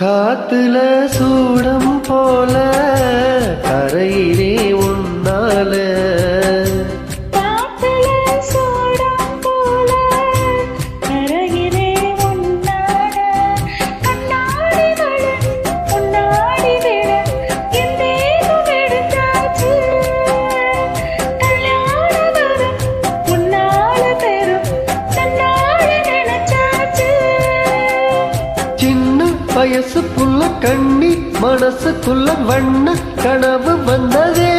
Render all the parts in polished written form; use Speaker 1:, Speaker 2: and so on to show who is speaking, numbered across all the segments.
Speaker 1: காத்துல சூடம் போல கரையிலே உன்னால வயசுக்குள்ள கண்ணி மனசுக்குள்ள வண்ண கனவு வந்ததே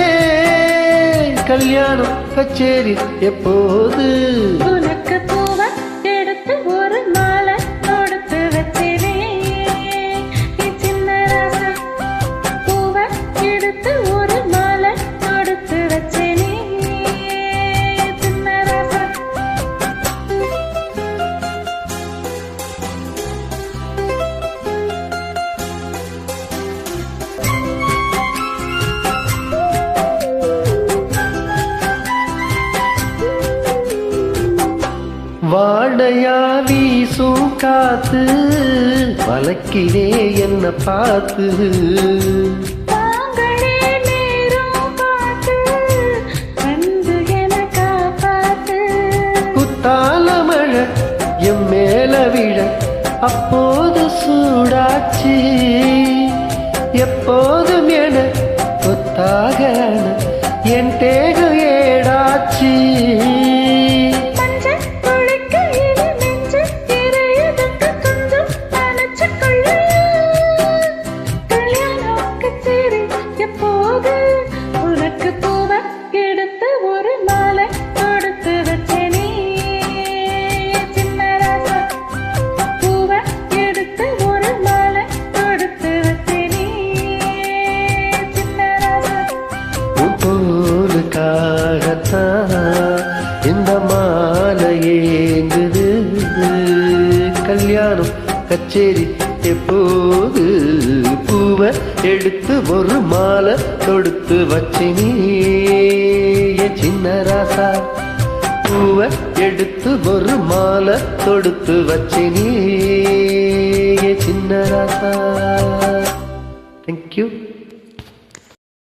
Speaker 1: கல்யாணம் கச்சேரி எப்போது
Speaker 2: உனக்கு பூவ எடுத்து ஒரு மாலை கொடுத்து வச்சேனே சின்ன ராசா பூவ எடுத்து ஒரு மாலை கொடுத்து வச்சேனே சின்ன ராசா
Speaker 1: வாடையா வீசும் காத்து வலக்கிலே என்ன பார்த்து குத்தால மழை என் மேல விழ அப்போது சூடாச்சு எப்போதும் என கொத்தாக என் தேக ஏடாச்சு
Speaker 2: உனக்கு பூவ எடுத்து ஒரு மாலை கொடுத்து வச்சேனே சின்ன ராசா பூவ எடுத்து ஒரு மாலை கொடுத்து வச்சேனே சின்ன ராசா
Speaker 1: போலுக்காகத்தான் இந்த மாலை ஏங்குது கல்யாணம் கச்சேரி எப்போது பூவ எடுத்து ஒரு மாலை தொடுத்து வச்சினே சின்ன ராசா பூவ எடுத்து ஒரு மாலை தொடுத்து வச்சினே சின்ன ராசா. Thank you.